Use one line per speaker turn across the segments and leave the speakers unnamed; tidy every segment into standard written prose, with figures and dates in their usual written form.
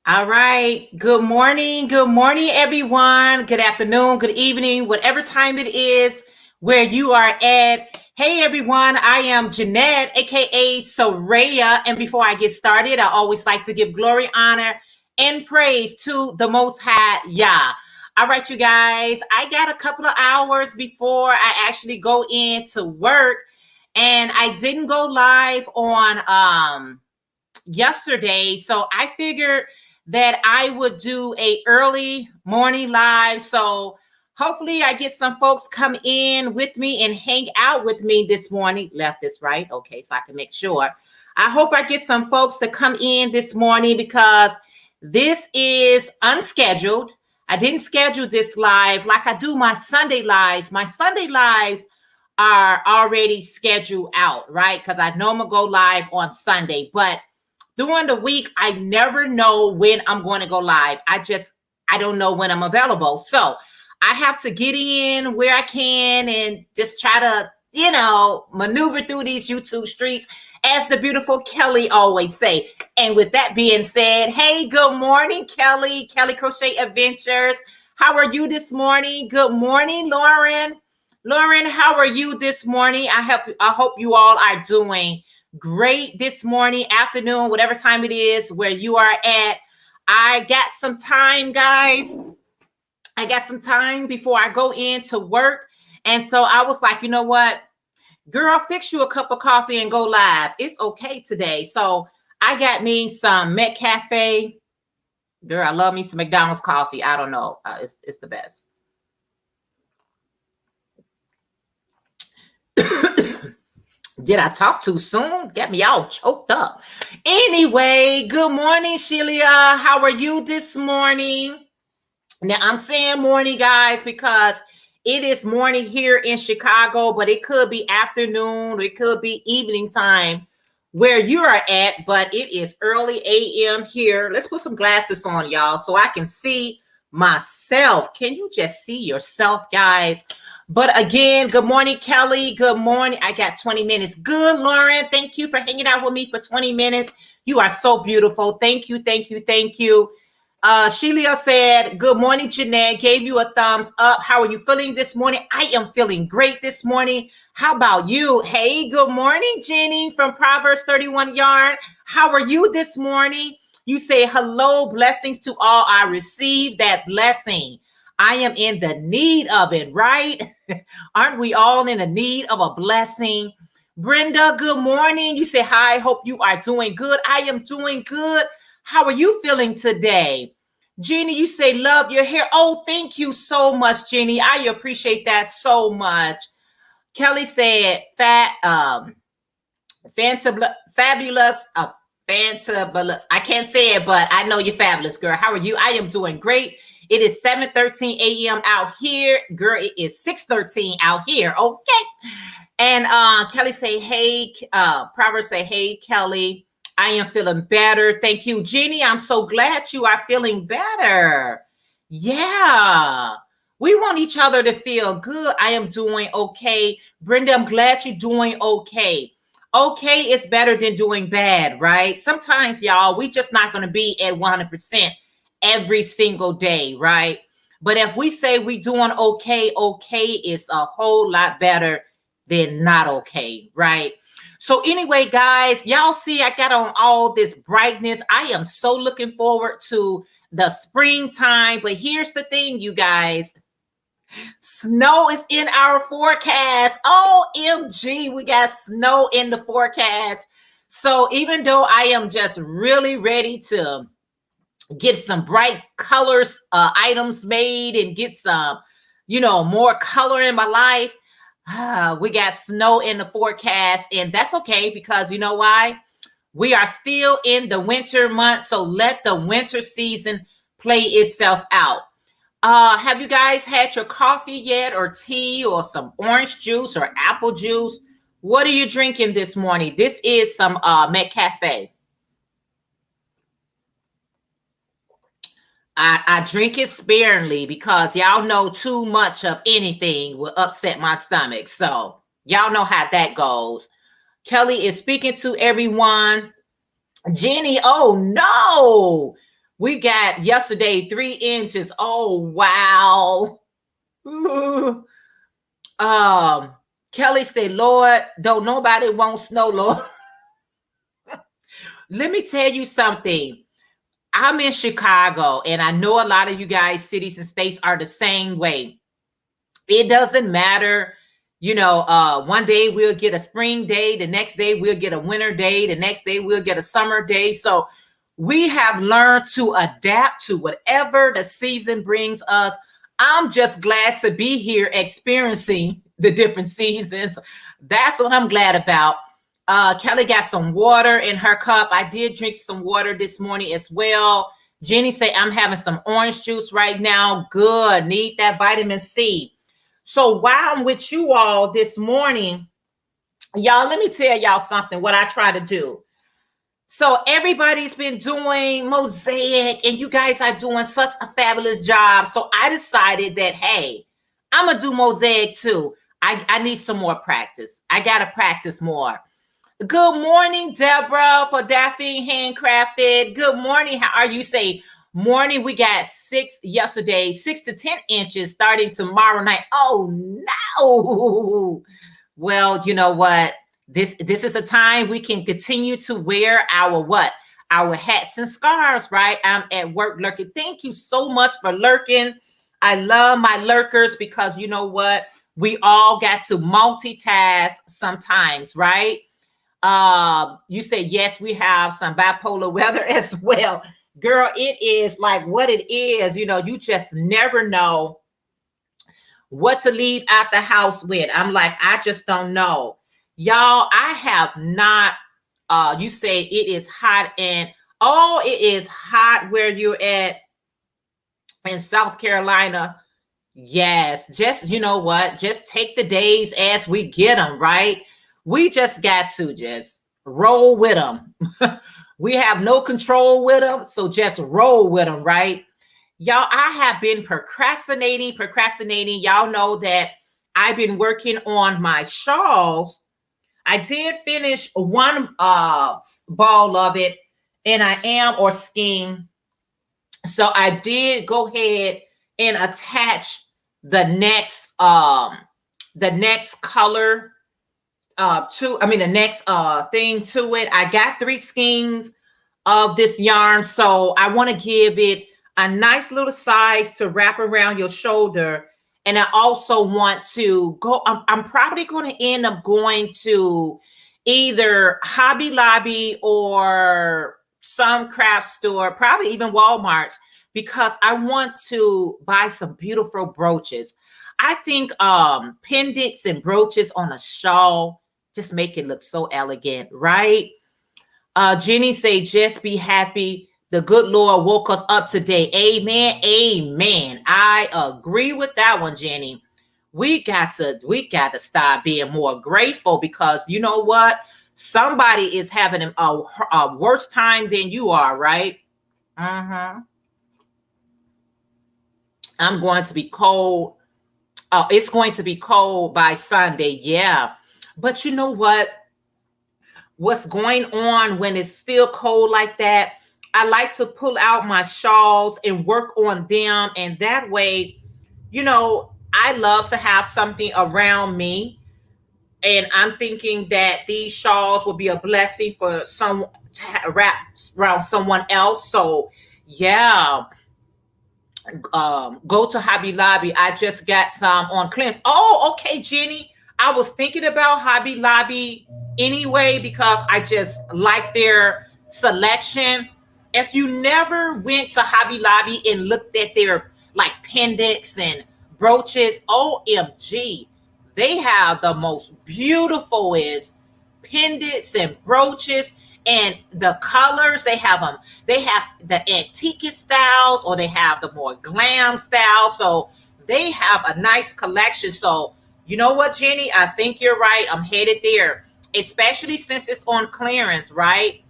All right. Good morning. Good morning, everyone. Good afternoon, good evening, whatever time it is where you are at. Hey, everyone. I am Jeanette, aka Sarayah. And before I get started, I always like to give glory, honor, and praise to the Most High Yah. All right, you guys. I got a couple of hours before I actually go into work, and I didn't go live on yesterday, so I figured that I would do a early morning live. So hopefully I get some folks come in with me and hang out with me this morning. Left is right. Okay, so I can make sure. I hope I get some folks to come in this morning because this is unscheduled. I didn't schedule this live like I do my Sunday lives. My Sunday lives are already scheduled out, right? Because I know I'm going to go live on Sunday, but during the week, I never know when I'm going to go live. I don't know when I'm available. So I have to get in where I can and just try to, maneuver through these YouTube streets, as the beautiful Kelly always say. And with that being said, hey, good morning, Kelly Crochet Adventures. How are you this morning? Good morning, Lauren. Lauren, how are you this morning? I hope you all are doing great this morning, afternoon, whatever time it is where you are at. I got some time, guys. I got some time before I go into work. And so I was like, you know what? Girl, fix you a cup of coffee and go live. It's okay today. So I got me some Met Cafe. Girl, I love me some McDonald's coffee. I don't know. It's the best. Did I talk too soon? Get me all choked up. Anyway, good morning, Sheila. How are you this morning? Now, I'm saying morning, guys, because it is morning here in Chicago, but it could be afternoon, or it could be evening time where you are at, but it is early a.m. here. Let's put some glasses on, y'all, so I can see myself. Can you just see yourself, guys? But again, good morning, Kelly. Good morning. I got 20 minutes. Good, Lauren. Thank you for hanging out with me for 20 minutes. You are so beautiful. Thank you, thank you, thank you. Sheila said, good morning, Jeanette. Gave you a thumbs up. How are you feeling this morning? I am feeling great this morning. How about you? Hey, good morning, Jenny from Proverbs 31 Yarn. How are you this morning? You say, hello, blessings to all. I received that blessing. I am in the need of it, right? Aren't we all in the need of a blessing? Brenda, good morning. You say, hi, hope you are doing good. I am doing good. How are you feeling today? Jeannie, you say, love your hair. Oh, thank you so much, Jeannie. I appreciate that so much. Kelly said, fabulous. I can't say it, but I know you're fabulous, girl. How are you? I am doing great. It is 7:13 a.m. out here. Girl, it is 6:13 out here. Okay. And Kelly say, hey, Proverbs say, hey, Kelly, I am feeling better. Thank you, Jeannie. I'm so glad you are feeling better. Yeah. We want each other to feel good. I am doing okay. Brenda, I'm glad you're doing okay. Okay is better than doing bad, right? Sometimes, y'all, we just not going to be at 100% every single day, right? But if we say we doing okay, okay is a whole lot better than not okay, right? So anyway, guys, y'all see I got on all this brightness. I am so looking forward to the springtime. But here's the thing, you guys. Snow is in our forecast. OMG, we got snow in the forecast. So even though I am just really ready to get some bright colors, items made and get some, more color in my life, we got snow in the forecast, and that's okay because you know why? We are still in the winter months, so let the winter season play itself out. Have you guys had your coffee yet, or tea, or some orange juice or apple juice? What are you drinking this morning? This is some Met Cafe. I drink it sparingly because y'all know too much of anything will upset my stomach. So y'all know how that goes. Kelly is speaking to everyone. Jenny, oh no. We got yesterday 3 inches. Oh, wow. Ooh. Kelly said, Lord, don't nobody want snow, Lord. Let me tell you something. I'm in Chicago, and I know a lot of you guys, cities and states, are the same way. It doesn't matter. One day we'll get a spring day, the next day we'll get a winter day, the next day we'll get a summer day. So we have learned to adapt to whatever the season brings us. I'm just glad to be here experiencing the different seasons. That's what I'm glad about. Kelly got some water in her cup. I did drink some water this morning as well. Jenny say, I'm having some orange juice right now. Good. Need that vitamin C. So while I'm with you all this morning, y'all, let me tell y'all something, what I try to do. So everybody's been doing mosaic, and you guys are doing such a fabulous job. So I decided that, hey, I'm going to do mosaic too. I need some more practice. I got to practice more. Good morning, Deborah, for Daphne Handcrafted. Good morning. How are you? Say morning. We got 6 to 10 inches starting tomorrow night. Oh no. Well, you know what? This is a time we can continue to wear our hats and scarves, right? I'm at work lurking. Thank you so much for lurking. I love my lurkers because you know what? We all got to multitask sometimes, right? You say, yes, we have some bipolar weather as well. Girl, it is like what it is. You just never know what to leave out the house with. I'm like, I just don't know. Y'all, I have not, you say it is hot and, oh, it is hot where you're at in South Carolina. Yes, just, you know what? Just take the days as we get them, right? We just got to just roll with them. We have no control with them, so just roll with them, right? Y'all, I have been procrastinating. Y'all know that I've been working on my shawls. I did finish one ball of it, and I am, or skein. So I did go ahead and attach the next color the next thing to it. I got 3 skeins of this yarn, so I want to give it a nice little size to wrap around your shoulder. And I also want to go, I'm probably going to end up going to either Hobby Lobby or some craft store, probably even Walmart's, because I want to buy some beautiful brooches. I think pendants and brooches on a shawl just make it look so elegant, right? Jenny say, just be happy the good Lord woke us up today. Amen. Amen. I agree with that one, Jenny. We got to start being more grateful, because you know what? Somebody is having a worse time than you are, right? I'm going to be cold. It's going to be cold by Sunday. Yeah. But you know what? What's going on when it's still cold like that? I like to pull out my shawls and work on them. And that way, I love to have something around me. And I'm thinking that these shawls will be a blessing for someone to wrap around someone else. So, yeah. Go to Hobby Lobby. I just got some on clearance. Oh, okay, Jenny. I was thinking about Hobby Lobby anyway, because I just like their selection. If you never went to Hobby Lobby and looked at their like pendants and brooches, OMG, they have the most beautiful pendants and brooches. And the colors, they have the antique styles, or they have the more glam style. So they have a nice collection. So you know what, Jenny? I think you're right. I'm headed there, especially since it's on clearance, right?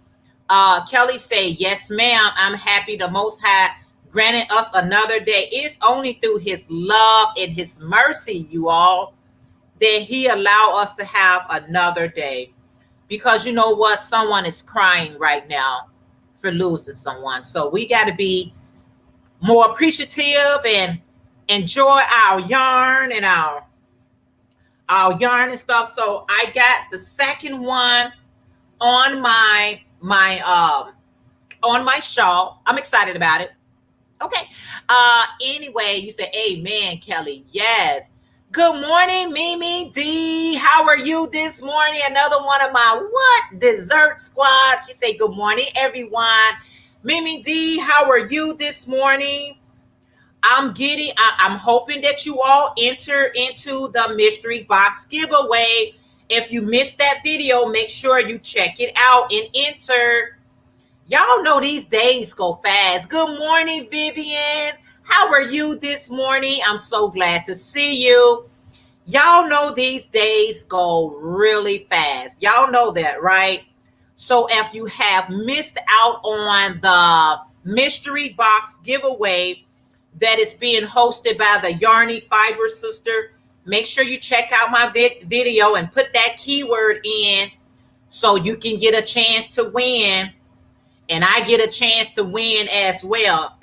Kelly say, yes, ma'am. I'm happy the Most High granted us another day. It's only through his love and his mercy, you all, that he allow us to have another day. Because you know what? Someone is crying right now. for losing someone. So we got to be more appreciative and enjoy our yarn and our yarn and stuff. So I got the second one on my on my shawl. I'm excited about it. Okay. Anyway, you said amen, Kelly. Yes. Good morning, Mimi D. How are you this morning? Another one of my what dessert squad. She said, good morning, everyone. Mimi D, how are you this morning? I'm hoping that you all enter into the mystery box giveaway. If you missed that video, make sure you check it out and enter. Y'all know these days go fast. Good morning, Vivian. How are you this morning? I'm so glad to see you. Y'all know these days go really fast. Y'all know that, right? So if you have missed out on the mystery box giveaway that is being hosted by the Yarny Fiber Sister, make sure you check out my video and put that keyword in so you can get a chance to win. And I get a chance to win as well.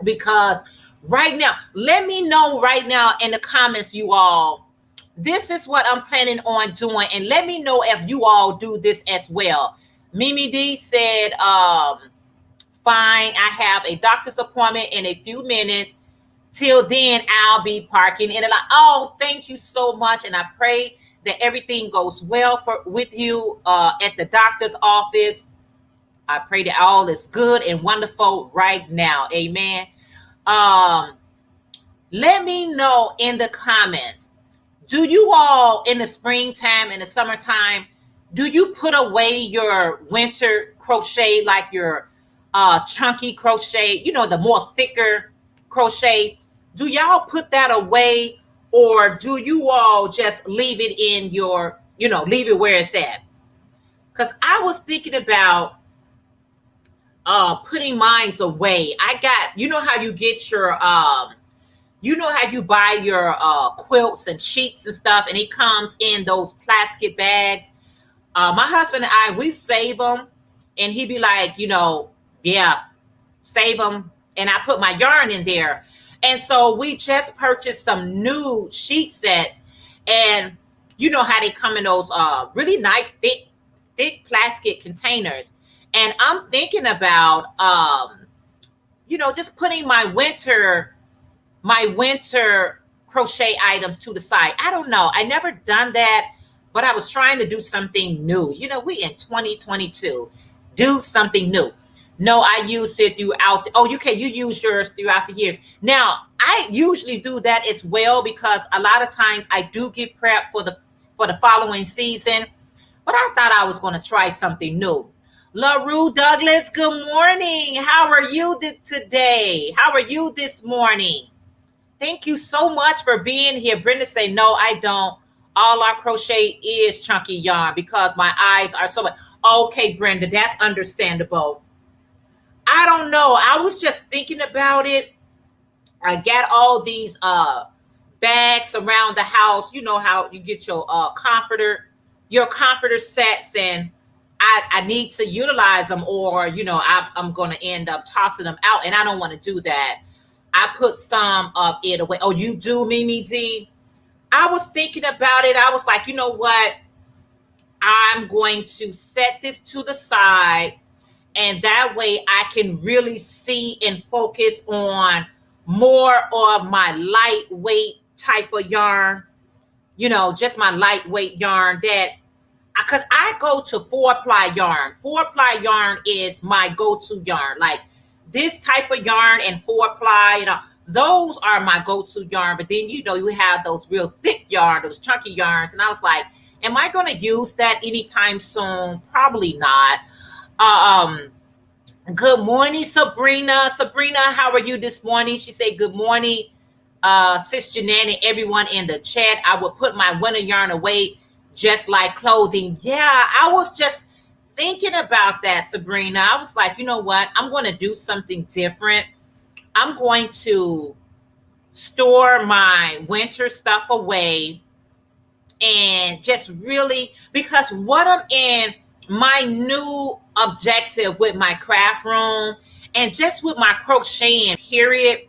Because right now, let me know right now in the comments, you all, this is what I'm planning on doing. And let me know if you all do this as well. Mimi D said, fine, I have a doctor's appointment in a few minutes. Till then, I'll be parking in a lot. Oh, thank you so much. And I pray that everything goes well with you at the doctor's office. I pray that all is good and wonderful right now. Amen. Let me know in the comments. Do you all in the springtime and the summertime, do you put away your winter crochet, like your chunky crochet, you know, the more thicker crochet? Do y'all put that away, or do you all just leave it in your, leave it where it's at? Because I was thinking about putting mine away. I got, how you get your how you buy your quilts and sheets and stuff, and it comes in those plastic bags. My husband and I, we save them, and he'd be like, yeah, save them. And I put my yarn in there. And so we just purchased some new sheet sets, and you know how they come in those really nice thick plastic containers. And I'm thinking about just putting my winter crochet items to the side. I don't know. I never done that, but I was trying to do something new. We in 2022. Do something new. No, I use it throughout. You use yours throughout the years. Now, I usually do that as well, because a lot of times I do get prepped for the following season. But I thought I was going to try something new. LaRue Douglas, good morning. How are you today? How are you this morning? Thank you so much for being here. Brenda say, no, I don't. All our crochet is chunky yarn because my eyes are so much. Okay, Brenda, that's understandable. I don't know. I was just thinking about it. I got all these bags around the house. You know how you get your comforter sets, and I need to utilize them, or I'm going to end up tossing them out, and I don't want to do that. I put some of it away. Oh, you do, Mimi D? I was thinking about it. I was like, you know what? I'm going to set this to the side, and that way I can really see and focus on more of my lightweight type of yarn, just my lightweight yarn, that because I go to 4-ply yarn. 4-ply yarn is my go-to yarn. Like this type of yarn and 4-ply, those are my go-to yarn. But then, you have those real thick yarn, those chunky yarns. And I was like, am I going to use that anytime soon? Probably not. Good morning, Sabrina. Sabrina, how are you this morning? She said, good morning, Sis Jeanette and everyone in the chat. I will put my winter yarn away just like clothing. Yeah, I was just thinking about that, Sabrina. I was like, you know what? I'm going to do something different. I'm going to store my winter stuff away, and just really, because what I'm in my new objective with my craft room and just with my crocheting, period.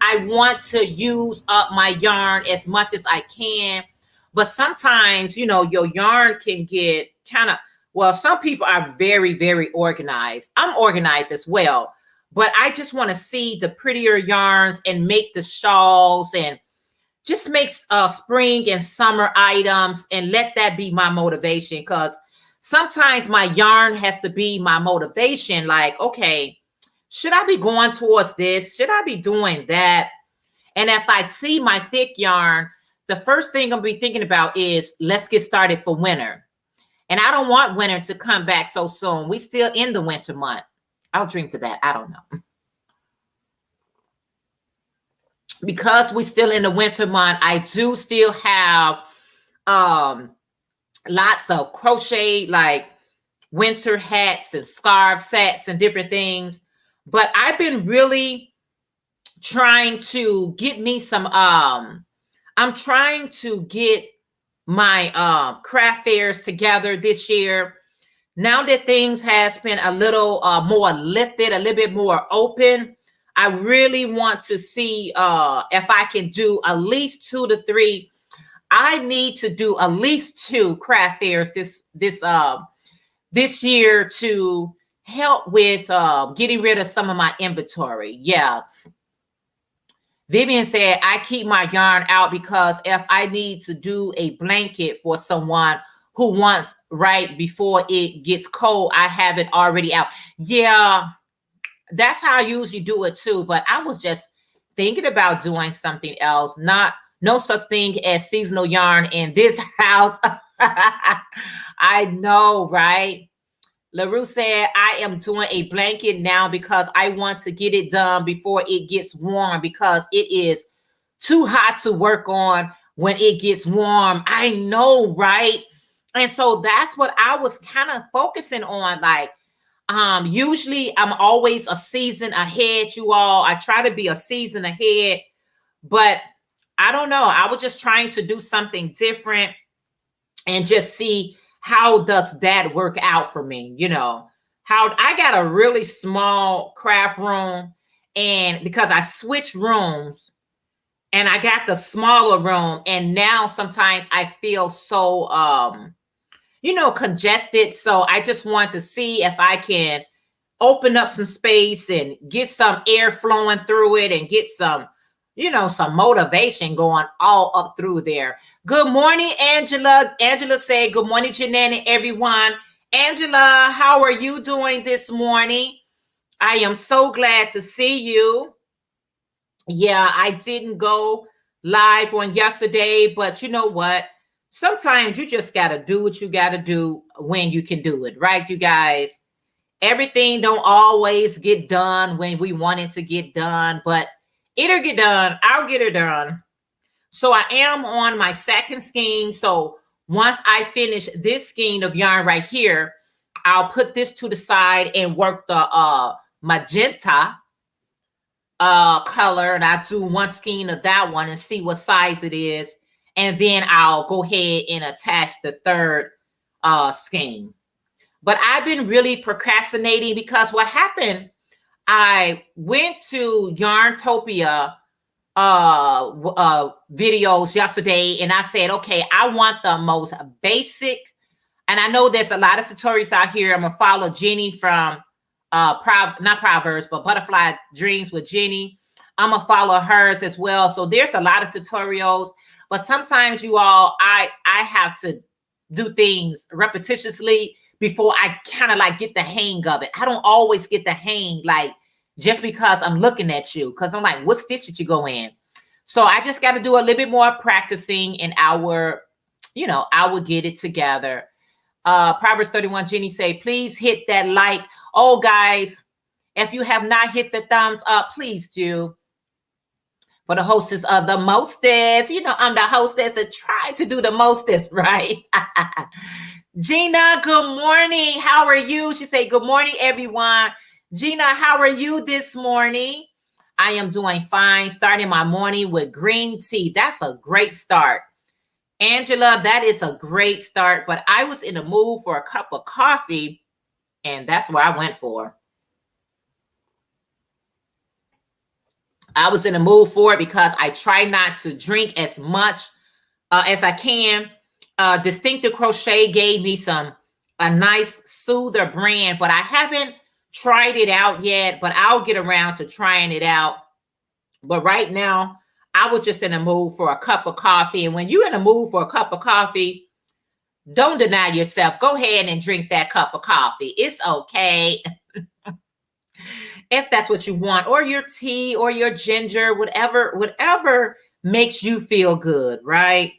I want to use up my yarn as much as I can. But sometimes, you know, your yarn can get kind of, well, some people are very, very organized. I'm organized as well. But I just want to see the prettier yarns and make the shawls and just make spring and summer items and let that be my motivation. Because sometimes my yarn has to be my motivation. Like, okay, should I be going towards this? Should I be doing that? And if I see my thick yarn, the first thing I'm gonna be thinking about is let's get started for winter. And I don't want winter to come back so soon. We still in the winter month. I'll drink to that. I don't know. Because we still in the winter month, I do still have lots of crochet, like winter hats and scarf sets and different things. But I've been really trying to get me some I'm trying to get my craft fairs together this year. Now that things has been a little more lifted, a little bit more open, I really want to see if I can do at least 2 to 3. I need to do at least 2 craft fairs this year to help with getting rid of some of my inventory. Yeah. Vivian said, I keep my yarn out because if I need to do a blanket for someone who wants right before it gets cold, I have it already out. Yeah, that's how I usually do it too. But I was just thinking about doing something else. No such thing as seasonal yarn in this house. I know, right? LaRue said, I am doing a blanket now because I want to get it done before it gets warm because it is too hot to work on when it gets warm. I know, right? And so that's what I was kind of focusing on. Like, usually I'm always a season ahead, you all. I try to be a season ahead, but I don't know. I was just trying to do something different and just see how does that work out for me? You know, how I got a really small craft room, and because I switched rooms and I got the smaller room, and now sometimes I feel so you know, congested. So I just want to see if I can open up some space and get some air flowing through it and get some, you know, some motivation going all up through there. Good morning, Angela. Angela said, good morning, Jeanette and everyone. Angela, how are you doing this morning? I am so glad to see you. Yeah, I didn't go live on yesterday, but you know what? Sometimes you just got to do what you got to do when you can do it, right, you guys? Everything don't always get done when we want it to get done, but it'll get done. I'll get it done. So I am on my second skein. So once I finish this skein of yarn right here, I'll put this to the side and work the magenta color. And I'll do one skein of that one and see what size it is. And then I'll go ahead and attach the third skein. But I've been really procrastinating because what happened, I went to Yarntopia videos yesterday, and I said, okay, I want the most basic, and I know there's a lot of tutorials out here. I'm gonna follow Jenny from not Proverbs, but Butterfly Dreams with Jenny. I'm gonna follow hers as well. So there's a lot of tutorials, but sometimes you all, I have to do things repetitiously before I kind of like get the hang of it. I don't always get the hang, like just because I'm looking at you, because I'm like, what stitch did you go in? So I just got to do a little bit more practicing, and I will get it together. Proverbs 31, Jenny say, please hit that like. Oh, guys, if you have not hit the thumbs up, please do. For the hostess of the mostest, you know, I'm the hostess that tried to do the mostest, right? Gina, good morning. How are you? She said, good morning, everyone. Gina, how are you this morning? I am doing fine. Starting my morning with green tea. That's a great start. Angela, that is a great start. But I was in the mood for a cup of coffee. And that's what I went for. I was in the mood for it because I try not to drink as much as I can. Distinctive Crochet gave me a nice soother brand, but I haven't tried it out yet, but I'll get around to trying it out. But right now, I was just in the mood for a cup of coffee. And when you're in the mood for a cup of coffee, don't deny yourself. Go ahead and drink that cup of coffee. It's okay. If that's what you want, or your tea or your ginger, whatever makes you feel good, right?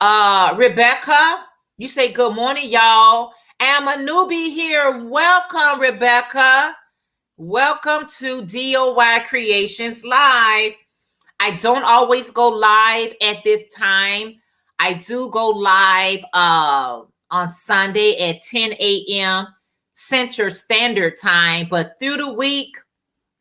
Rebecca, you say good morning, y'all. I'm a newbie here. Welcome, Rebecca. Welcome to DOYcreations Live. I don't always go live at this time. I do go live on Sunday at 10 a.m. Central Standard Time, but through the week,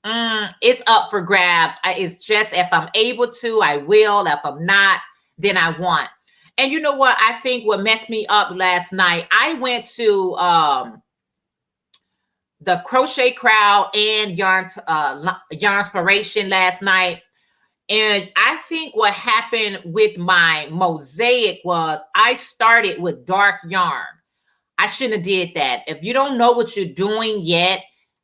it's up for grabs. It's just if I'm able to, I will. If I'm not, then I won't. And you know what? I think what messed me up last night, I went to the Crochet Crowd and Yarnspiration last night. And I think what happened with my mosaic was I started with dark yarn. I shouldn't have did that. If you don't know what you're doing yet,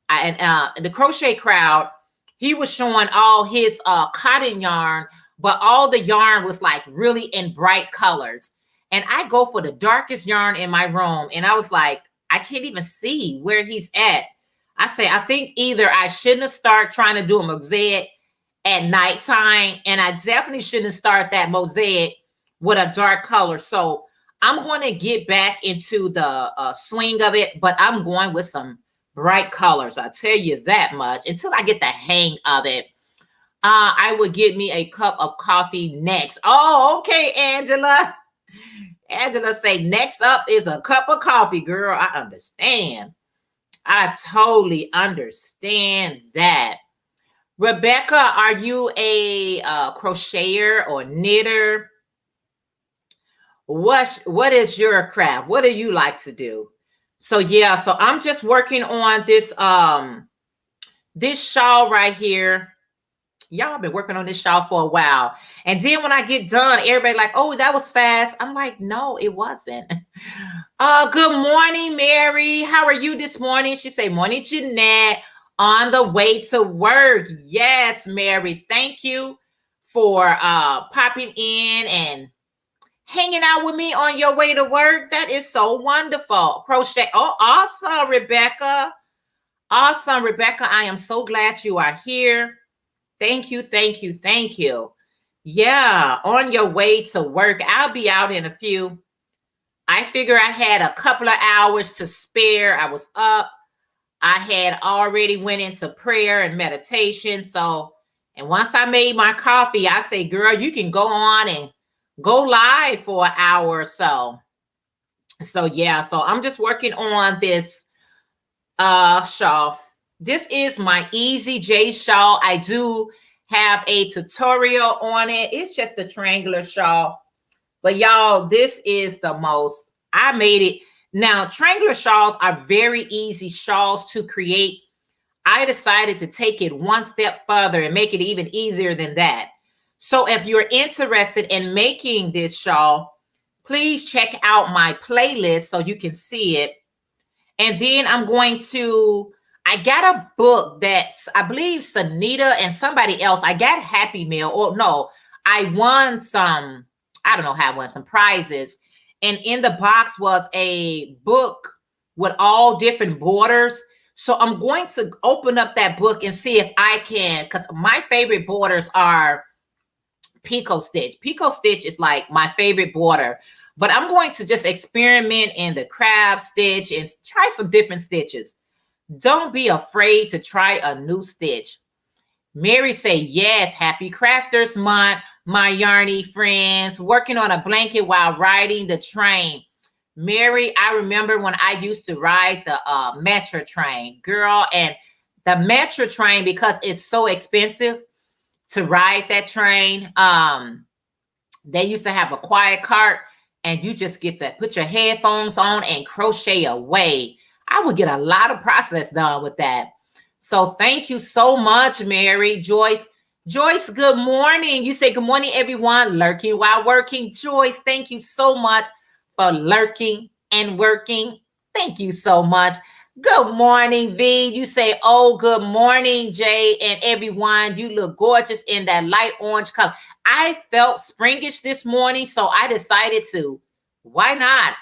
the Crochet Crowd, he was showing all his cotton yarn, but all the yarn was like really in bright colors. And I go for the darkest yarn in my room. And I was like, I can't even see where he's at. I say, I think either I shouldn't have started trying to do a mosaic at nighttime, and I definitely shouldn't start that mosaic with a dark color. So I'm going to get back into the swing of it, but I'm going with some bright colors. I tell you that much. Until I get the hang of it, I would get me a cup of coffee next. Oh, okay, Angela. Angela say next up is a cup of coffee, girl. I understand. I totally understand that. Rebecca, are you a crocheter or knitter? What is your craft? What do you like to do? So yeah, so I'm just working on this this shawl right here. Y'all been working on this shawl for a while. And then when I get done, everybody like, oh, that was fast. I'm like, no, it wasn't. Good morning, Mary. How are you this morning? She say, morning, Jeanette. On the way to work. Yes, Mary. Thank you for popping in and hanging out with me on your way to work. That is so wonderful. Crochet. Oh, awesome, Rebecca. Awesome, Rebecca. I am so glad you are here. Thank you, thank you, thank you. Yeah, on your way to work. I'll be out in a few. I figure I had a couple of hours to spare. I was up. I had already went into prayer and meditation. So, and once I made my coffee, I say, girl, you can go on and go live for an hour or so. So yeah, so I'm just working on this shawl. This is my Easy J shawl. I do have a tutorial on it. It's just a triangular shawl. But y'all, this is the most, I made it. Now, triangular shawls are very easy shawls to create. I decided to take it one step further and make it even easier than that. So if you're interested in making this shawl, please check out my playlist so you can see it. And then I'm going to, I got a book that's, I believe Sanita and somebody else, I got Happy Meal, or no, I won some, I don't know how I won some prizes. And in the box was a book with all different borders. So I'm going to open up that book and see if I can, because my favorite borders are Pico Stitch. Pico Stitch is like my favorite border. But I'm going to just experiment in the crab stitch and try some different stitches. Don't be afraid to try a new stitch. Mary say, yes, happy Crafters Month. My yarny friends, working on a blanket while riding the train. Mary, I remember when I used to ride the metro train, girl, and the metro train, because it's so expensive to ride that train. They used to have a quiet cart, and you just get to put your headphones on and crochet away. I would get a lot of process done with that. So thank you so much, Mary. Joyce, good morning. You say good morning, everyone. Lurking while working. Joyce, thank you so much for lurking and working. Thank you so much. Good morning, V. You say, oh, good morning, Jay, and everyone. You look gorgeous in that light orange color. I felt springish this morning, so I decided to. Why not?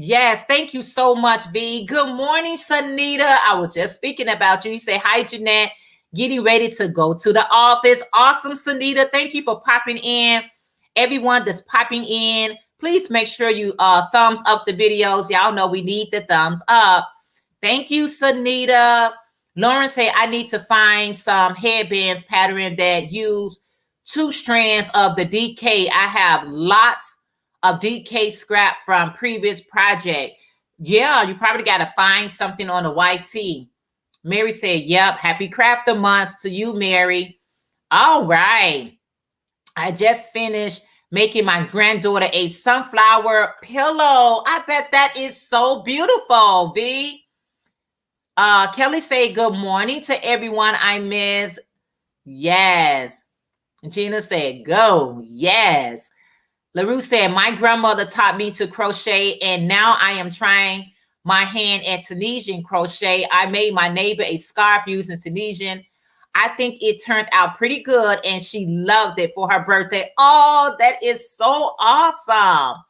Yes, thank you so much, V. Good morning, Sunita. I was just speaking about you. You say, hi, Jeanette. Getting ready to go to the office. Awesome, Sunita. Thank you for popping in. Everyone that's popping in, please make sure you thumbs up the videos. Y'all know we need the thumbs up. Thank you, Sunita. Lauren say, I need to find some headbands pattern that use 2 strands of the DK. I have lots of DK scrap from previous project. Yeah, you probably got to find something on the YT. Mary said, yep, happy crafter month to you, Mary. All right. I just finished making my granddaughter a sunflower pillow. I bet that is so beautiful, V. Kelly said, good morning to everyone I miss. Yes. Gina said, go. Yes. LaRue said, my grandmother taught me to crochet, and now I am trying my hand at Tunisian crochet. I made my neighbor a scarf using Tunisian. I think it turned out pretty good, and she loved it for her birthday. Oh, that is so awesome.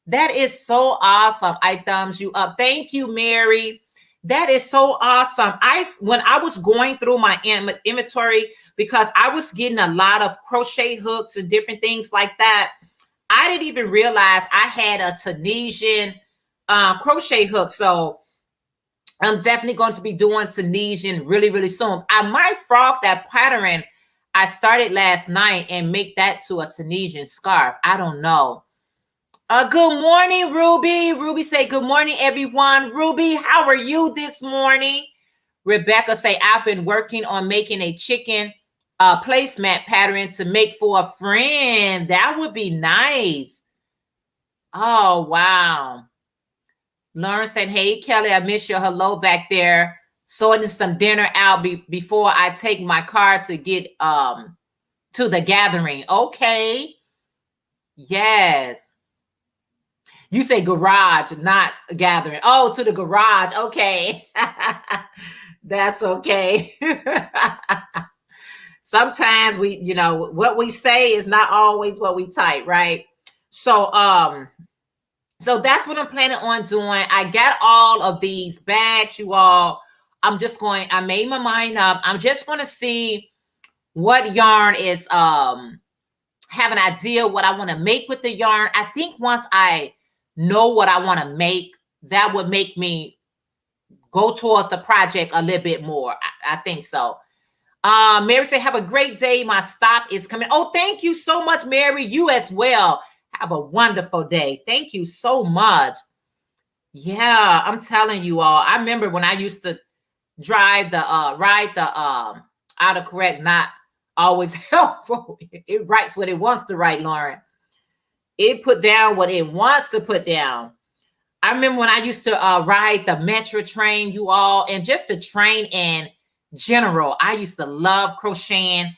That is so awesome. I thumbs you up. Thank you, Mary. That is so awesome. When I was going through my inventory, because I was getting a lot of crochet hooks and different things like that, I didn't even realize I had a Tunisian crochet hook. So I'm definitely going to be doing Tunisian really, really soon. I might frog that pattern I started last night and make that to a Tunisian scarf. I don't know. Good morning, Ruby. Ruby say, good morning, everyone. Ruby, how are you this morning? Rebecca say, I've been working on making a chicken placemat pattern to make for a friend. That would be nice. Oh, wow. Lauren said, hey, Kelly, I miss your hello back there. Sorting some dinner out before I take my car to get to the gathering. Okay. Yes. You say garage, not gathering. Oh, to the garage. Okay. That's okay. Sometimes what we say is not always what we type, right? So that's what I'm planning on doing. I got all of these bags, you all. I made my mind up. I'm just going to see what yarn is, have an idea what I want to make with the yarn. I think once I know what I want to make, that would make me go towards the project a little bit more. I think so. Mary said, have a great day. My stop is coming. Oh, thank you so much, Mary. You as well. Have a wonderful day. Thank you so much. Yeah, I'm telling you all. I remember when I used to ride the autocorrect, not always helpful. It writes what it wants to write, Lauren. It put down what it wants to put down. I remember when I used to ride the metro train, you all, and just the train in general. I used to love crocheting,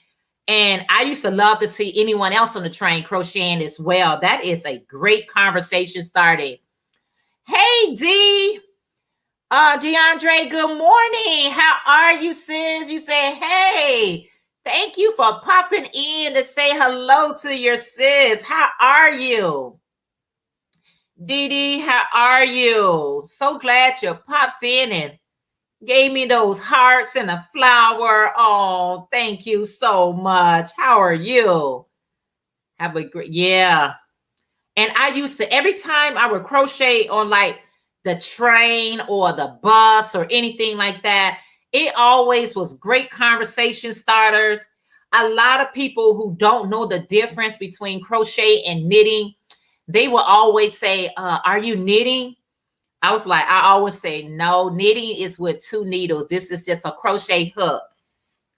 and I used to love to see anyone else on the train crocheting as well. That is a great conversation starting. Hey, D. DeAndre, good morning. How are you, sis? You say, hey. Thank you for popping in to say hello to your sis. How are you? Dee, how are you? So glad you popped in and gave me those hearts and a flower. Oh, thank you so much. How are you? Have a great, yeah. And I used to, every time I would crochet on like the train or the bus or anything like that, it always was great conversation starters. A lot of people who don't know the difference between crochet and knitting, they will always say, are you knitting? I was like, I always say, no, knitting is with 2 needles. This is just a crochet hook.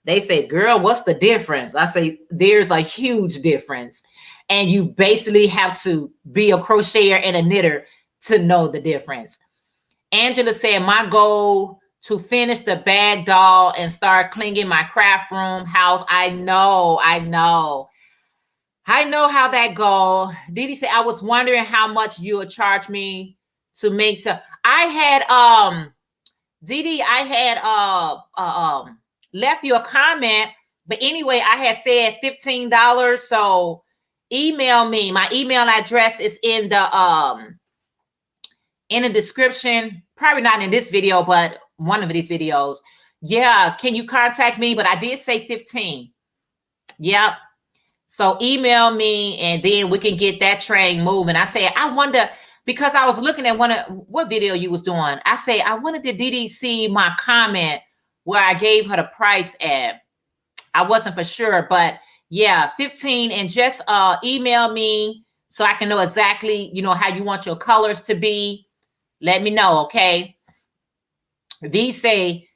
They say, girl, what's the difference? I say, there's a huge difference. And you basically have to be a crocheter and a knitter to know the difference. Angela said, my goal to finish the bag doll and start cleaning my craft room house. I know how that go. Didi said, I was wondering how much you would charge me to make sure. I had Didi, I had left you a comment, but anyway, I had said $15. So email me. My email address is in the description. Probably not in this video, but one of these videos. Yeah, can you contact me? But I did say 15. Yep. So email me and then we can get that train moving. I said, I wonder, because I was looking at what video you was doing. I say, I wanted to Didi see my comment where I gave her the price at. I wasn't for sure, but yeah, 15, and just email me so I can know exactly, how you want your colors to be. Let me know, okay? These say,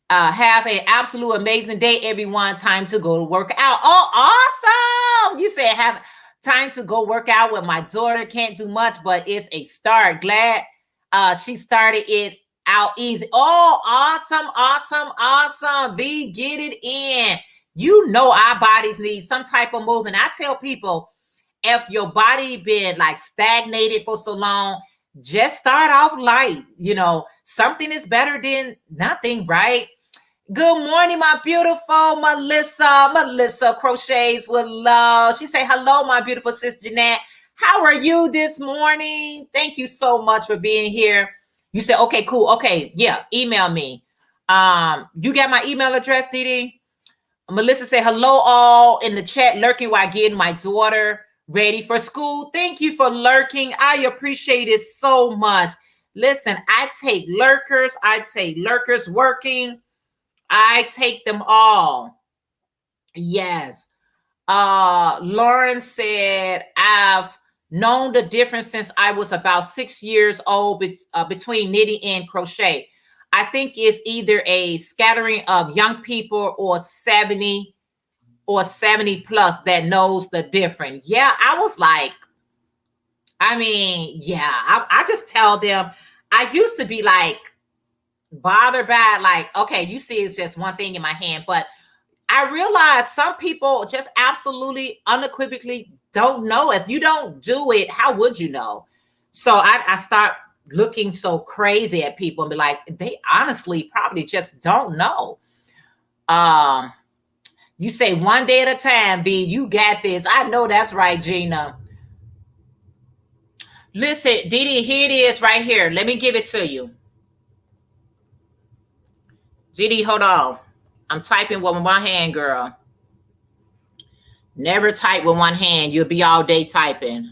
have an absolute amazing day, everyone. Time to go to work out. Oh, awesome. You said have time to go work out with my daughter. Can't do much, but it's a start. Glad she started it out easy. Oh, awesome. V, get it in. Our bodies need some type of movement. I tell people, if your body been like stagnated for so long, just start off light. Something is better than nothing, right? Good morning, my beautiful Melissa. Melissa crochets with love. She say, hello, my beautiful sis Jeanette. How are you this morning? Thank you so much for being here. You said, okay, cool. Okay, yeah, email me. You got my email address, Didi? Melissa said, hello all in the chat, lurking while getting my daughter ready for school. Thank you for lurking. I appreciate it so much. Listen, I take lurkers working. I take them all. Yes. Lauren said, I've known the difference since I was about 6 years old between knitting and crochet. I think it's either a scattering of young people or 70 plus that knows the difference. Yeah, I was like, I just tell them, I used to be like, bothered by like, okay, you see it's just one thing in my hand, but I realize some people just absolutely unequivocally don't know. If you don't do it, how would you know? So I start looking so crazy at people and be like, they honestly probably just don't know. You say one day at a time, V, you got this. I know that's right, Gina. Listen, Didi, here it is right here. Let me give it to you. Didi, hold on. I'm typing with one hand, girl. Never type with one hand. You'll be all day typing.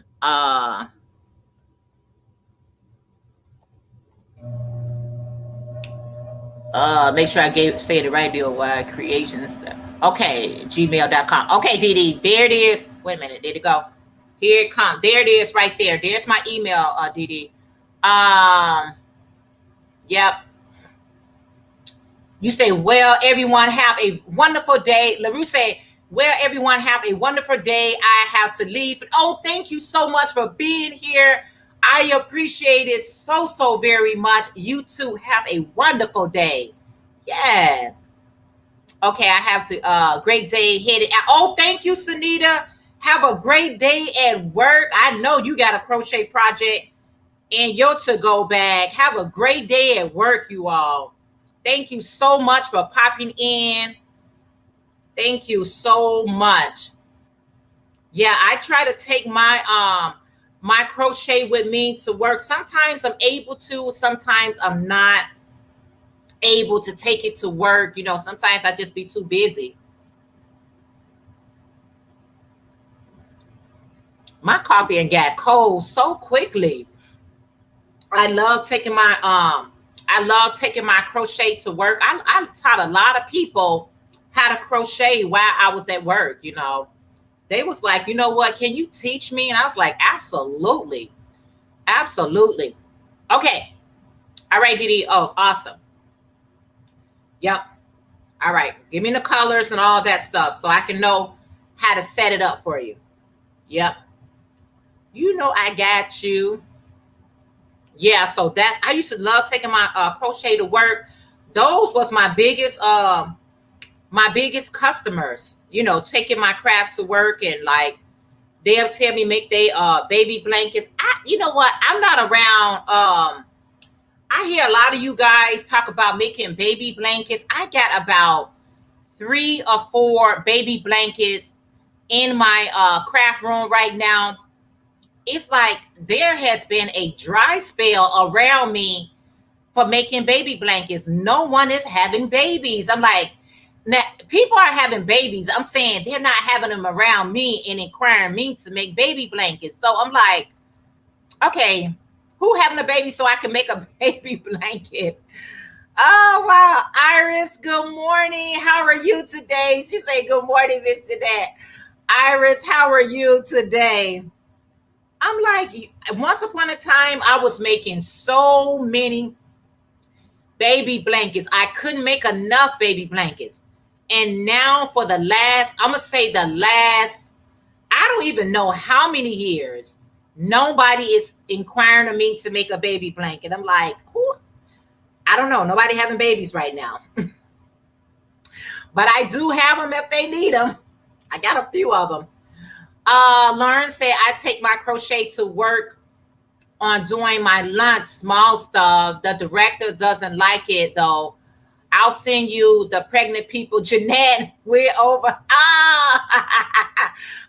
Make sure I say the right DOYcreations. Okay, gmail.com. Okay, Didi, there it is. Wait a minute, did it go? Here it comes. There it is right there. There's my email, Didi. Yep. You say, well, everyone have a wonderful day. LaRue say, well, everyone have a wonderful day. I have to leave. Oh, thank you so much for being here. I appreciate it so very much. You too have a wonderful day. Yes. Okay, I have to, great day headed. Oh, thank you, Sunita. Have a great day at work. I know you got a crochet project in your to-go bag. Have a great day at work, you all. Thank you so much for popping in. Thank you so much. Yeah, I try to take my my crochet with me to work. Sometimes I'm able to, sometimes I'm not able to take it to work. Sometimes I just be too busy. My coffee and got cold so quickly. I love taking my crochet to work. I taught a lot of people how to crochet while I was at work. They was like, you know what, can you teach me? And I was like, absolutely. Okay. All right, Didi. Oh, awesome. Yep. All right. Give me the colors and all that stuff so I can know how to set it up for you. Yep. I got you. Yeah, so I used to love taking my crochet to work. Those was my biggest customers, taking my craft to work, and like they'll tell me make they baby blankets. You know what? I'm not around. I hear a lot of you guys talk about making baby blankets. I got about 3 or 4 baby blankets in my craft room right now. It's like there has been a dry spell around me for making baby blankets. No one is having babies. I'm like, now people are having babies. I'm saying they're not having them around me and inquiring me to make baby blankets. So I'm like, okay, who having a baby so I can make a baby blanket? Oh wow, Iris, good morning. How are you today? She said, good morning, Miss Jeanette. Iris, how are you today? I'm like, once upon a time, I was making so many baby blankets. I couldn't make enough baby blankets. And now for I'm going to say I don't even know how many years, nobody is inquiring of me to make a baby blanket. I'm like, who? I don't know. Nobody having babies right now. But I do have them if they need them. I got a few of them. Lauren said, I take my crochet to work on doing my lunch, small stuff. The director doesn't like it though. I'll send you the pregnant people. Jeanette, we're over.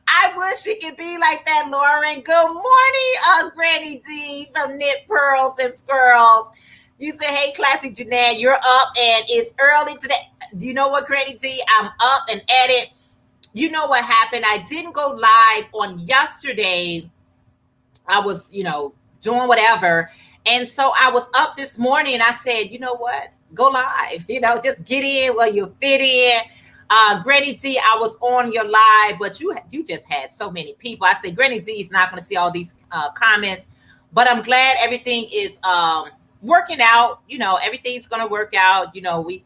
I wish it could be like that, Lauren. Good morning, Granny D from Knit Pearls and Squirrels. You say, hey, classy Jeanette, you're up and it's early today. Do you know what, Granny D? I'm up and at it. You know what happened? I didn't go live on yesterday. I was, doing whatever. And so I was up this morning and I said, you know what? Go live. Just get in where you fit in. Granny D, I was on your live, but you just had so many people. I said, Granny D is not going to see all these comments, but I'm glad everything is working out. Everything's going to work out. We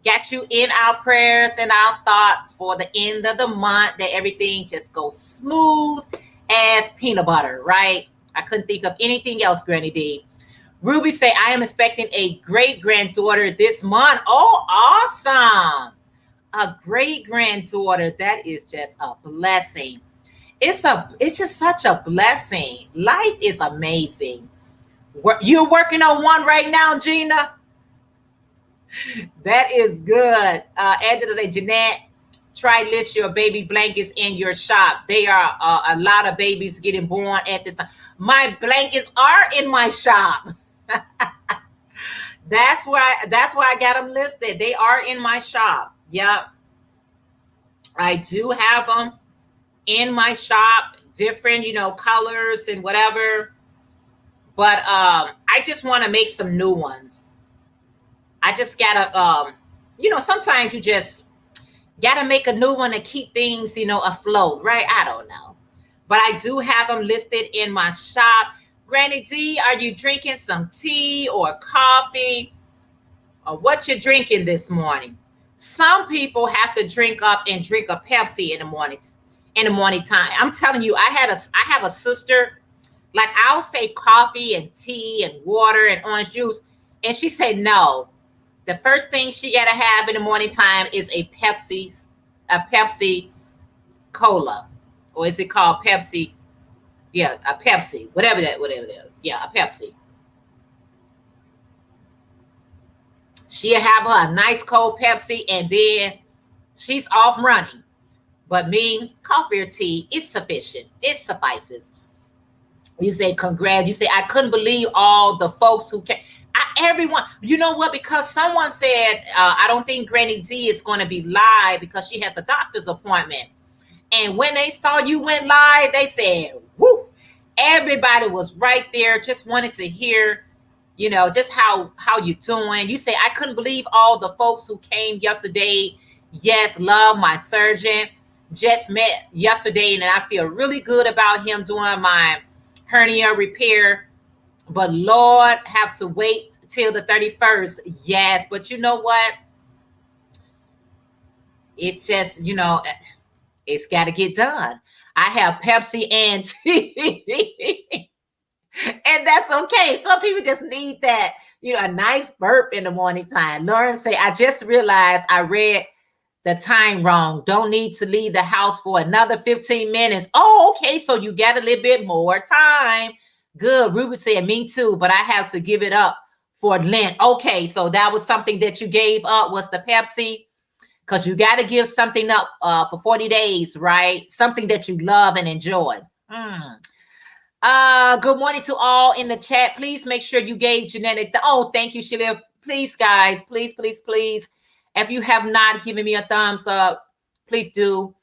got you in our prayers and our thoughts for the end of the month, that everything just goes smooth as peanut butter, right? I couldn't think of anything else, Granny D. Ruby say, I am expecting a great-granddaughter this month. Oh, awesome. A great-granddaughter. That is just a blessing. It's just such a blessing. Life is amazing. You're working on one right now, Gina? That is good. Angela say, Jeanette, try list your baby blankets in your shop. There are a lot of babies getting born at this time. My blankets are in my shop. That's why I got them listed. They are in my shop. Yep. I do have them in my shop, different, colors and whatever. But I just want to make some new ones. I just gotta, sometimes you just gotta make a new one to keep things, afloat, right? I don't know. But I do have them listed in my shop. Granny D, are you drinking some tea or coffee? Or what you drinking this morning? Some people have to drink up and drink a Pepsi in the morning time. I'm telling you, I have a sister, like I'll say coffee and tea and water and orange juice. And she said, no, the first thing she got to have in the morning time is a Pepsi Cola. Or is it called Pepsi? Yeah, a Pepsi, whatever it is. Yeah, a Pepsi. She'll have her a nice cold Pepsi and then she's off running. But me, coffee or tea, it's sufficient. It suffices. You say, congrats. You say, I couldn't believe all the folks who came. Everyone, you know what? Because someone said, I don't think Granny D is going to be live because she has a doctor's appointment. And when they saw you went live, they said, whoo, everybody was right there. Just wanted to hear, just how you doing. You say, I couldn't believe all the folks who came yesterday. Yes, love my surgeon. Just met yesterday and I feel really good about him doing my hernia repair. But Lord, have to wait till the 31st. Yes, but you know what? It's just, it's got to get done. I have Pepsi and tea. And that's okay. Some people just need that, a nice burp in the morning time. Lauren say, I just realized I read the time wrong. Don't need to leave the house for another 15 minutes. Oh, okay. So you got a little bit more time. Good. Ruby said, me too, but I have to give it up for Lent. Okay. So that was something that you gave up, was the Pepsi? Because you got to give something up for 40 days, right? Something that you love and enjoy. Good morning to all in the chat. Please make sure you gave Jeanette. Oh, thank you, Sheila. Please, guys, please. If you have not given me a thumbs up, please do.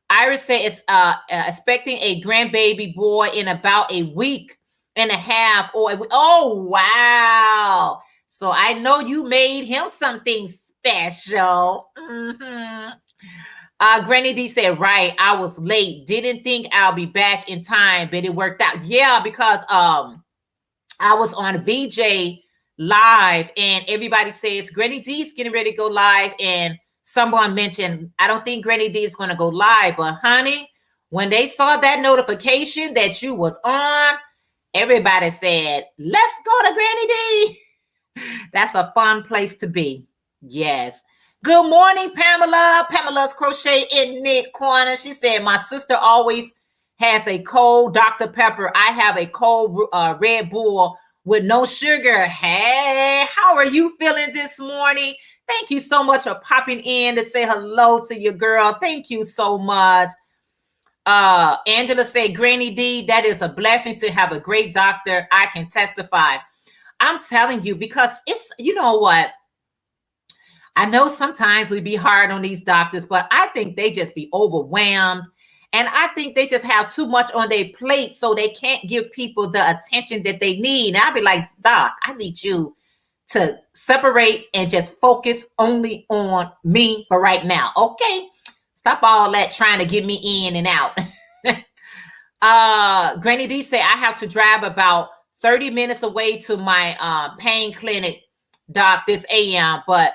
Iris says expecting a grandbaby boy in about a week and a half or a week. Oh, wow. So I know you made him something special. Granny D said, right, I was late. Didn't think I'll be back in time, but it worked out. Yeah, because I was on VJ Live and everybody says Granny D's getting ready to go live. And someone mentioned, I don't think Granny D is going to go live, but honey, when they saw that notification that you was on, everybody said, let's go to Granny D. That's a fun place to be. Yes. Good morning, Pamela. Pamela's Crochet in Knit Corner. She said, my sister always has a cold Dr. Pepper. I have a cold Red Bull with no sugar. Hey, how are you feeling this morning? Thank you so much for popping in to say hello to your girl. Thank you so much. Angela said, Granny D, that is a blessing to have a great doctor. I can testify. I'm telling you, because it's, you know what? I know sometimes we be hard on these doctors, but I think they just be overwhelmed. And I think they just have too much on their plate, so they can't give people the attention that they need. And I'll be like, Doc, I need you to separate and just focus only on me for right now. Okay? Stop all that trying to get me in and out. Granny D said, I have to drive about 30 minutes away to my pain clinic, Doc, this AM, but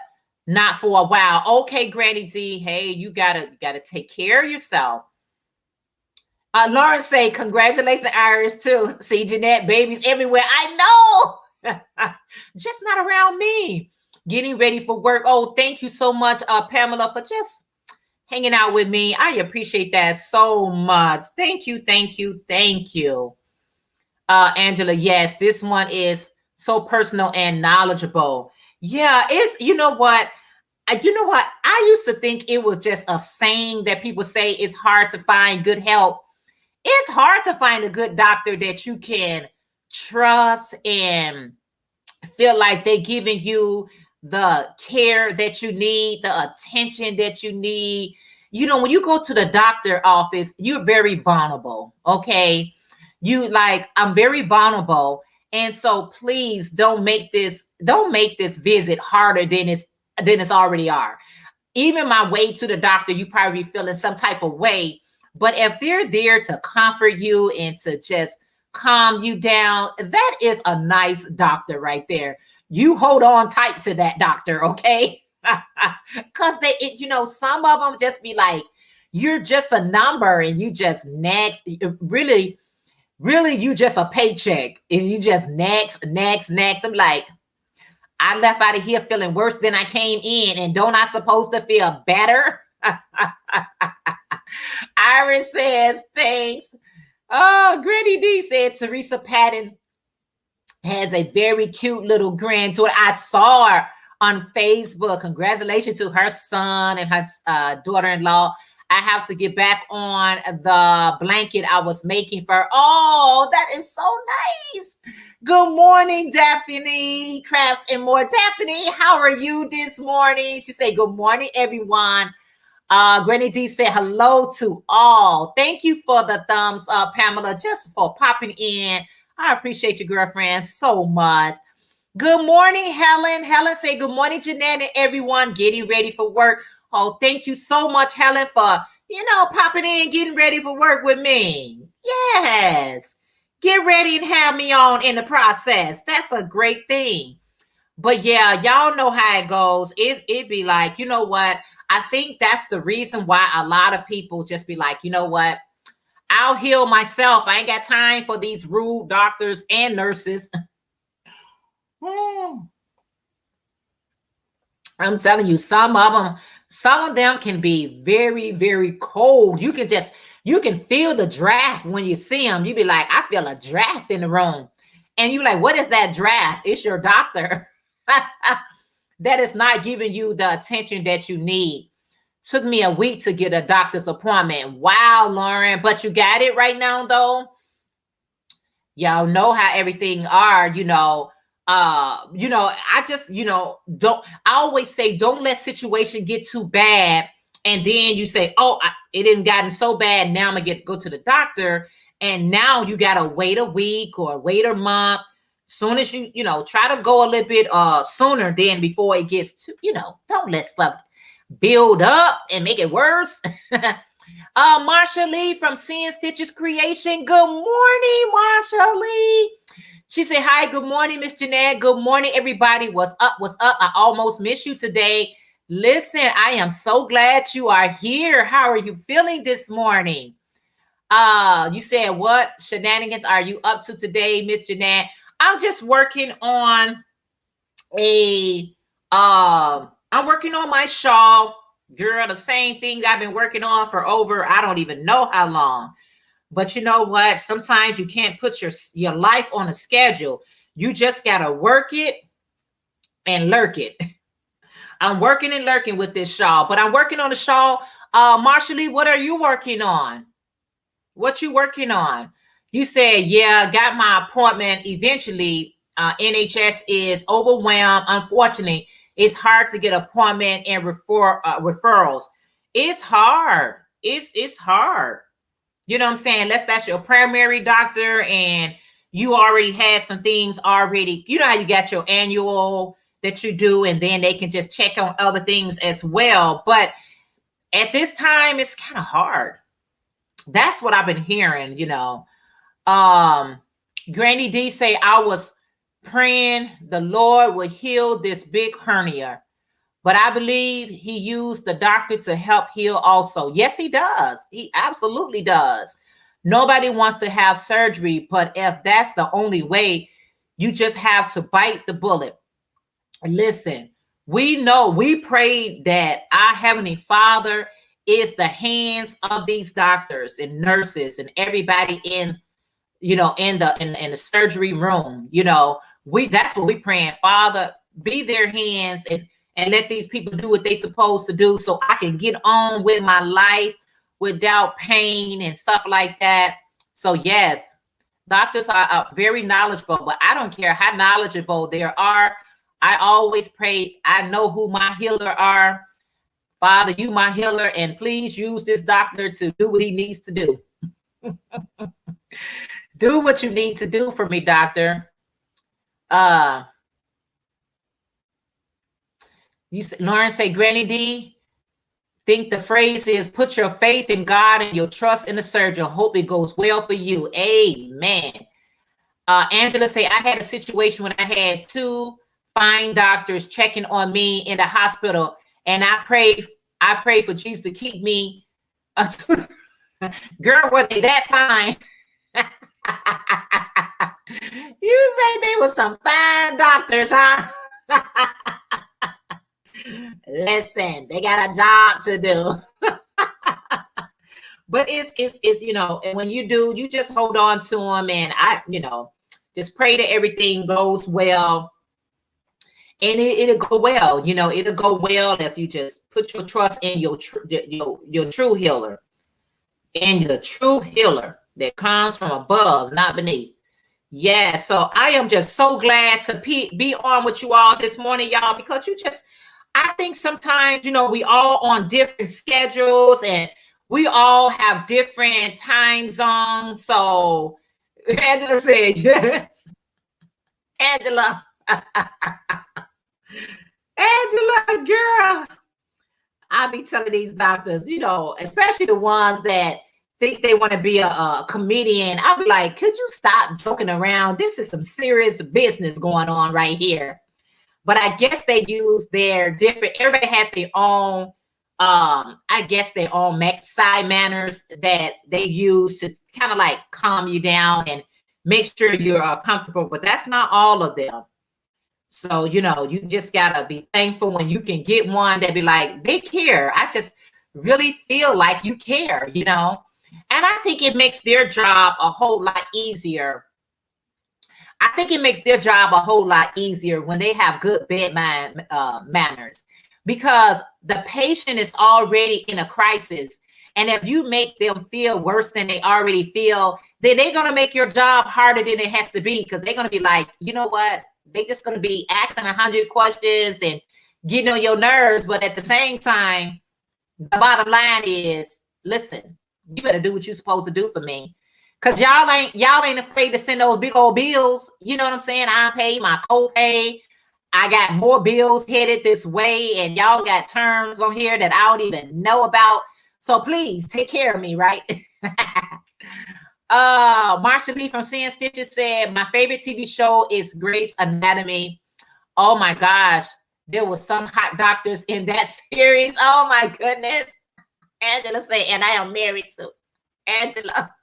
not for a while. Okay, Granny D. Hey, you gotta take care of yourself. Lauren say, congratulations, Iris, too. See, Jeanette, babies everywhere. I know. Just not around me. Getting ready for work. Oh, thank you so much, Pamela, for just hanging out with me. I appreciate that so much. Thank you. Angela, yes, this one is so personal and knowledgeable. Yeah, it's, you know what? I used to think it was just a saying that people say it's hard to find good help. It's hard to find a good doctor that you can trust and feel like they're giving you the care that you need, the attention that you need. When you go to the doctor office, you're very vulnerable. Okay. I'm very vulnerable. And so please don't make this visit harder than it's already are. Even my way to the doctor, you probably be feeling some type of way. But if they're there to comfort you and to just calm you down, that is a nice doctor right there. You hold on tight to that doctor, okay? Because some of them just be like, you're just a number and you just next. Really, you just a paycheck and you just next. I'm like, I left out of here feeling worse than I came in, and don't I supposed to feel better? Iris says, thanks. Oh, Granny D said Teresa Patton has a very cute little granddaughter. I saw her on Facebook. Congratulations to her son and her daughter-in-law. I have to get back on the blanket I was making for her. Oh, that is so nice. Good morning, Daphne Crafts and More. Daphne, how are you this morning? She said, good morning, everyone. Granny D said hello to all. Thank you for the thumbs up, Pamela, just for popping in. I appreciate you, girlfriend, so much. Good morning, Helen. Helen said, good morning, Jeanette and everyone getting ready for work. Oh, thank you so much, Helen, for, popping in, getting ready for work with me. Yes. Get ready and have me on in the process. That's a great thing. But yeah, y'all know how it goes. It be like, you know what? I think that's the reason why a lot of people just be like, you know what? I'll heal myself. I ain't got time for these rude doctors and nurses. I'm telling you, some of them can be very, very cold. You can feel the draft when you see them. You be like, I feel a draft in the room. And you're like, what is that draft? It's your doctor. That is not giving you the attention that you need. Took me a week to get a doctor's appointment. Wow, Lauren, but you got it right now, though. Y'all know how everything are, I just, I always say, don't let situation get too bad. And then you say, oh, it didn't gotten so bad. Now I'm gonna go to the doctor. And now you got to wait a week or wait a month. Soon as you try to go a little bit sooner than before it gets to, don't let stuff build up and make it worse. Marsha Lee from Seeing Stitches Creation. Good morning, Marsha Lee. She said, hi, good morning, Miss Jeanette. Good morning, everybody. What's up? What's up? I almost missed you today. Listen, I am so glad you are here. How are you feeling this morning? You said, what shenanigans are you up to today, Miss Jeanette? I'm just working on I'm working on my shawl. Girl, the same thing I've been working on for over, I don't even know how long. But you know what? Sometimes you can't put your life on a schedule. You just got to work it and lurk it. I'm working and lurking with this shawl, but I'm working on the shawl. Marsha Lee, what are you working on? What you working on? You said, yeah, got my appointment eventually. NHS is overwhelmed. Unfortunately, it's hard to get appointment and referrals. It's hard. It's hard. You know what I'm saying? Unless that's your primary doctor and you already had some things already. You know how you got your annual that you do, and then they can just check on other things as well. But at this time, it's kind of hard. That's what I've been hearing, Granny D say, I was praying the Lord would heal this big hernia, but I believe he used the doctor to help heal also. Yes, he does. He absolutely does. Nobody wants to have surgery, but if that's the only way, you just have to bite the bullet. Listen, we prayed that our Heavenly Father is the hands of these doctors and nurses and everybody in the surgery room. That's what we praying. Father, be their hands and let these people do what they supposed to do so I can get on with my life without pain and stuff like that. So yes, doctors are very knowledgeable, but I don't care how knowledgeable they are. I always pray, I know who my healer are. Father, you my healer, and please use this doctor to do what he needs to do. Do what you need to do for me, doctor. Lauren say, Granny D, think the phrase is put your faith in God and your trust in the surgeon. Hope it goes well for you. Amen. Angela say, I had a situation when I had two fine doctors checking on me in the hospital, and I prayed for Jesus to keep me. Girl, were they that fine? You say they were some fine doctors, huh? Listen, they got a job to do. But it's when you do, you just hold on to them, and just pray that everything goes well. And it'll go well. It'll go well if you just put your trust in your true healer, and the true healer that comes from above, not beneath. Yeah, so I am just so glad to be on with you all this morning, y'all, because I think sometimes, we all on different schedules and we all have different time zones. So Angela said, yes. Angela. Angela, girl. I be telling these doctors, especially the ones that think they want to be a comedian. I'll be like, could you stop joking around? This is some serious business going on right here. But I guess they use their different, everybody has their own, their own side manners that they use to kind of like calm you down and make sure you're comfortable, but that's not all of them. So, you know, you just gotta be thankful when you can get one that be like, they care. I just really feel like you care, you know? And I think it makes their job a whole lot easier. I think it makes their job a whole lot easier when they have good bed manners, because the patient is already in a crisis. And if you make them feel worse than they already feel, then they're going to make your job harder than it has to be, because they're going to be like, you know what? They're just going to be asking 100 questions and getting on your nerves. But at the same time, the bottom line is, listen, you better do what you're supposed to do for me. Cause y'all ain't afraid to send those big old bills. You know what I'm saying? I pay my copay. I got more bills headed this way, and y'all got terms on here that I don't even know about. So please take care of me, right? Marsha B from Seeing Stitches said, my favorite TV show is Grey's Anatomy. Oh my gosh, there was some hot doctors in that series. Oh my goodness. Angela said, and I am married to Angela.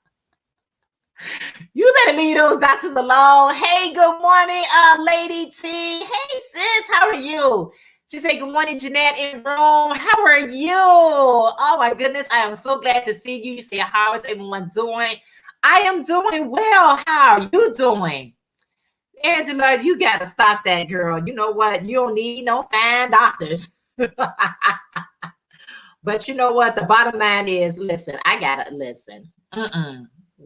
You better leave those doctors alone. Hey, good morning, Lady T. Hey, sis, how are you? She said, good morning, Jeanette in Rome. How are you? Oh, my goodness. I am so glad to see you. You say, how is everyone doing? I am doing well. How are you doing? Angela, you got to stop that, girl. You know what? You don't need no fine doctors. But you know what? The bottom line is, listen, I got to listen.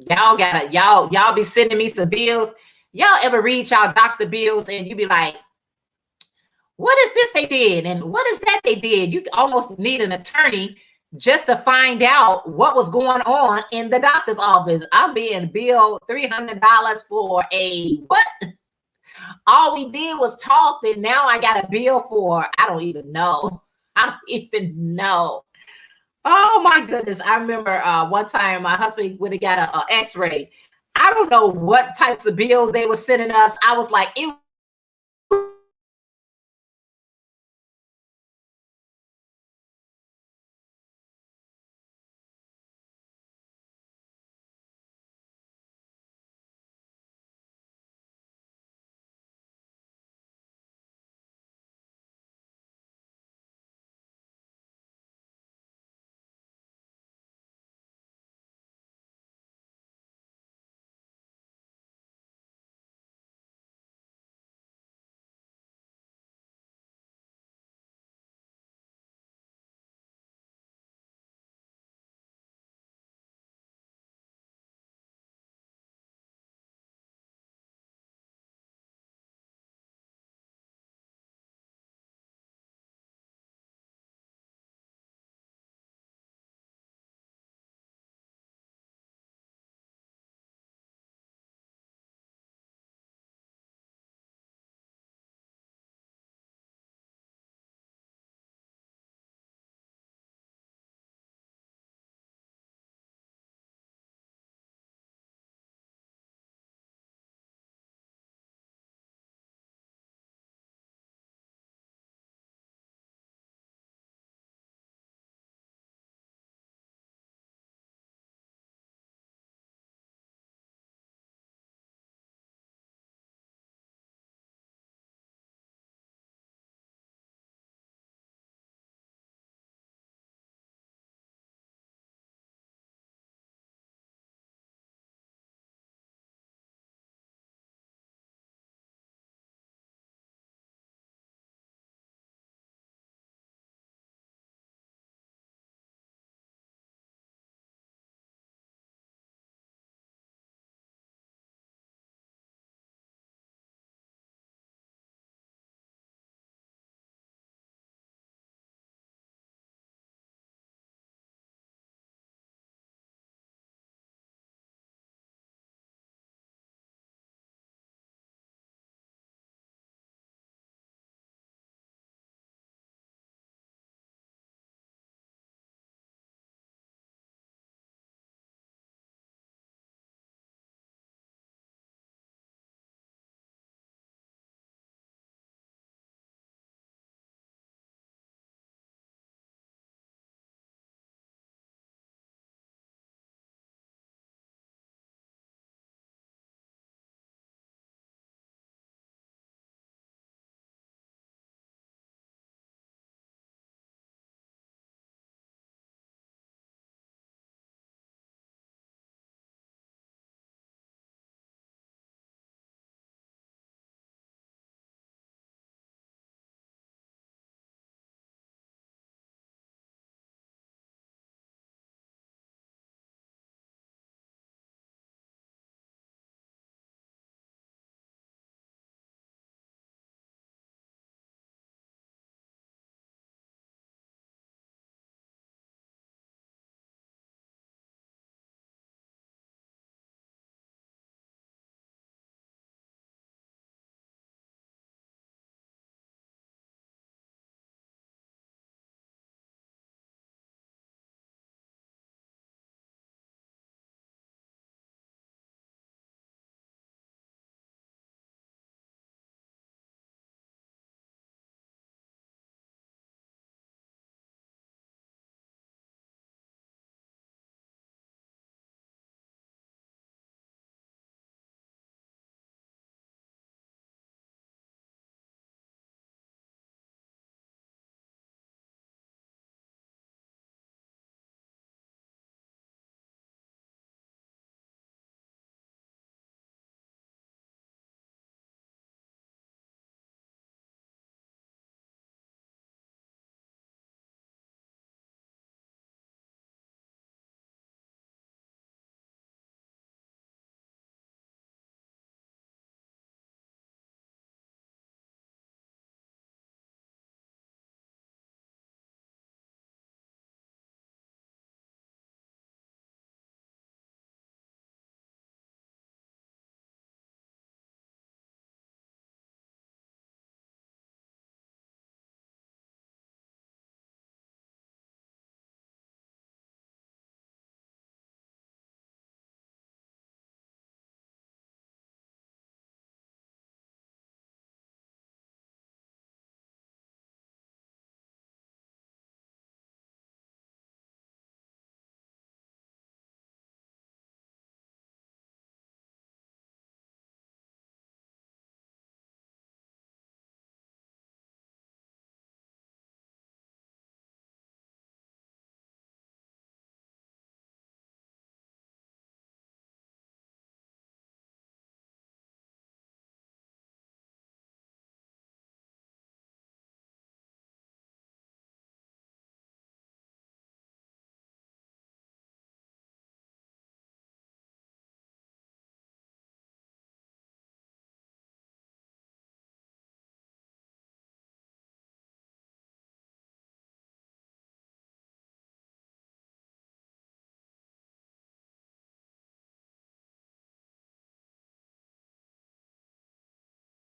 Y'all be sending me some bills. Y'all ever read y'all doctor bills and you be like, what is this they did? And what is that they did? You almost need an attorney just to find out what was going on in the doctor's office. I'm being billed $300 for a what? All we did was talk, and now I got a bill for, I don't even know. I don't even know. Oh my goodness. I remember one time my husband would have got an x-ray. I don't know what types of bills they were sending us. I was like, it